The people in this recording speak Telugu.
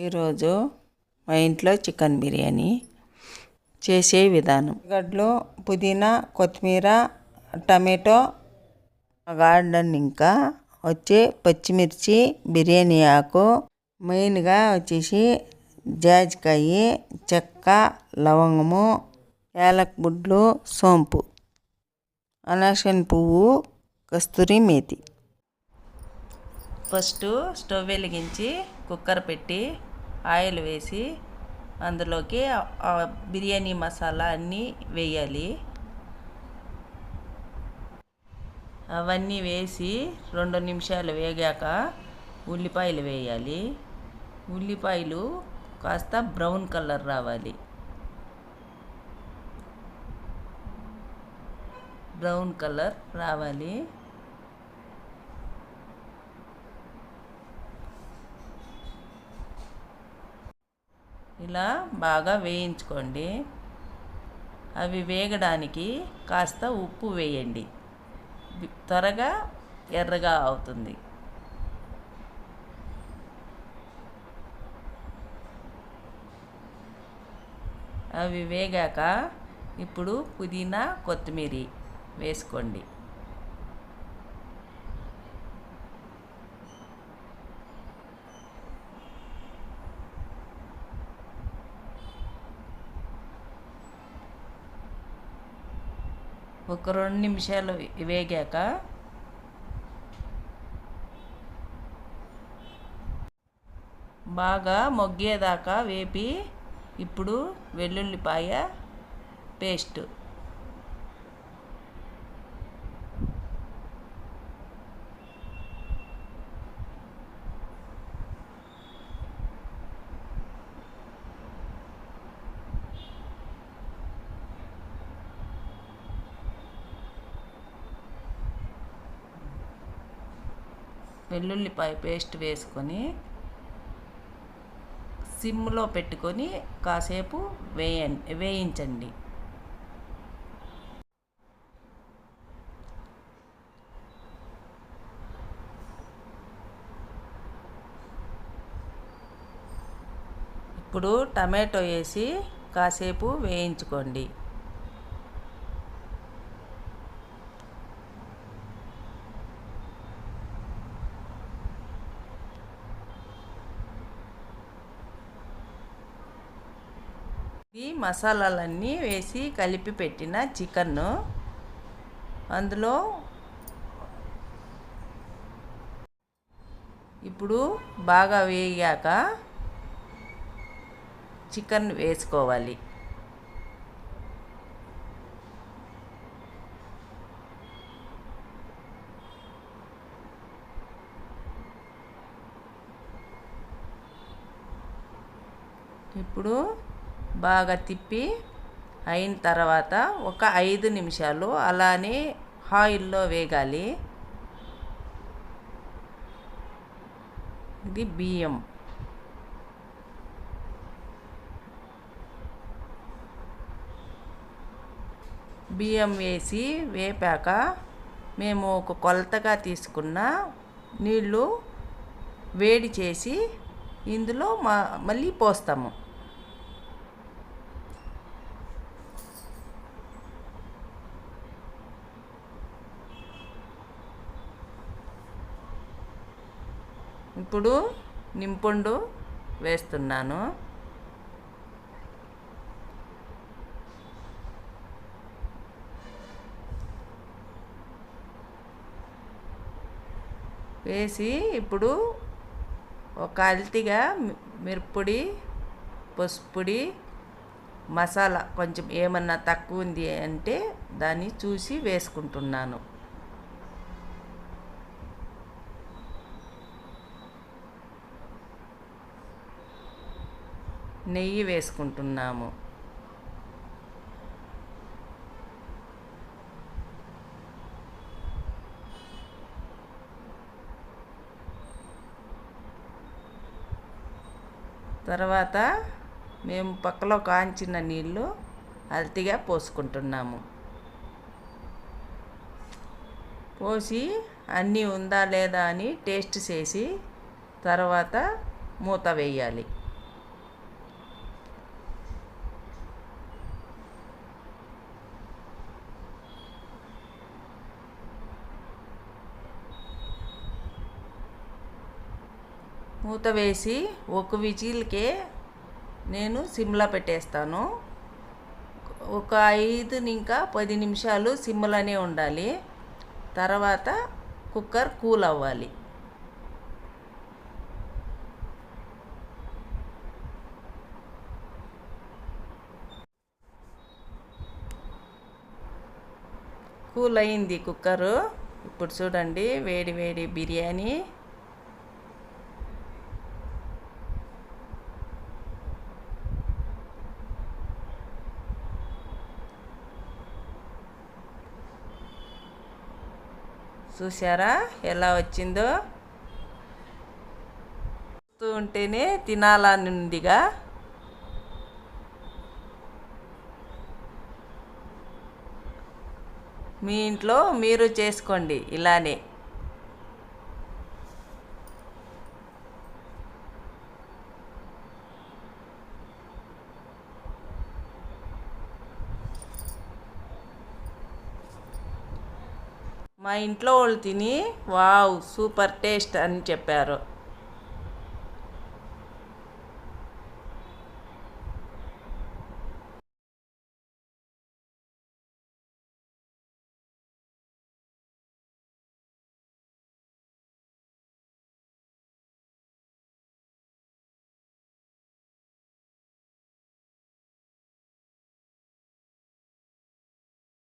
ఈరోజు మా ఇంట్లో చికెన్ బిర్యానీ చేసే విధానం. గడ్డలు, పుదీనా, కొత్తిమీర, టమాటో, గార్డెన్, ఇంకా వచ్చే పచ్చిమిర్చి, బిర్యానీ ఆకు, మెయిన్గా వచ్చేసి జాజికాయ, చెక్క, లవంగము, యాలక్ బుడ్లు, సోంపు, అనాసన పువ్వు, కస్తూరి మేతి. ఫస్ట్ స్టవ్ వెలిగించి కుక్కర్ పెట్టి ఆయిల్ వేసి అందులోకి బిర్యానీ మసాలా అన్నీ వేయాలి. అవన్నీ వేసి 2 నిమిషాలు వేగాక ఉల్లిపాయలు వేయాలి. ఉల్లిపాయలు కాస్త బ్రౌన్ కలర్ రావాలి. బ్రౌన్ కలర్ రావాలి. ఇలా బాగా వేయించుకోండి. అవి వేగడానికి కాస్త ఉప్పు వేయండి, త్వరగా ఎర్రగా అవుతుంది. అవి వేగాక ఇప్పుడు పుదీనా, కొత్తిమీర వేసుకోండి. ఒక 2 నిమిషాలు వేగాక బాగా మొగ్గేదాకా వేపి ఇప్పుడు వెల్లుల్లిపాయ పేస్ట్, వెల్లుల్లిపాయ పేస్ట్ వేసుకొని సిమ్లో పెట్టుకొని కాసేపు వేయించండి. ఇప్పుడు టమాటో వేసి కాసేపు వేయించుకోండి. ఈ మసాలాలన్నీ వేసి కలిపి పెట్టిన చికెన్ను అందులో ఇప్పుడు బాగా వేగాక చికెన్ వేసుకోవాలి. ఇప్పుడు బాగా తిప్పి అయిన తర్వాత ఒక 5 నిమిషాలు అలానే ఆయిల్లో వేగాలి. ఇది బియ్యం వేసి వేపాక మేము ఒక కొలతగా తీసుకున్న నీళ్ళు వేడి చేసి ఇందులో మళ్ళీ పోస్తాము. ఇప్పుడు నింపుండు వేస్తున్నాను. వేసి ఇప్పుడు ఒక అల్తిగా మిరప్పొడి, పసుపొడి, మసాలా కొంచెం ఏమన్నా తక్కువ ఉంది అంటే దాన్ని చూసి వేసుకుంటున్నాను. నెయ్యి వేసుకుంటున్నాము. తర్వాత మేము పక్కలో కాంచిన నీళ్ళు అల్తిగా పోసుకుంటున్నాము. పోసి అన్నీ ఉందా లేదా అని టేస్ట్ చేసి తర్వాత మూత వేయాలి. మూత వేసి ఒక విజిల్కే నేను సిమ్లో పెట్టేస్తాను. ఒక 5 ఇంకా 10 నిమిషాలు సిమ్లోనే ఉండాలి. తర్వాత కుక్కర్ కూల్ అవ్వాలి. కూల్ అయింది కుక్కరు. ఇప్పుడు చూడండి వేడి వేడి బిర్యానీ. చూసారా ఎలా వచ్చిందో? చూస్తూ ఉంటేనే తినాలని ఉందిగా. మీ ఇంట్లో మీరు చేసుకోండి ఇలానే. మా ఇంట్లో వాళ్ళు తిని వావ్ సూపర్ టేస్ట్ అని చెప్పారు.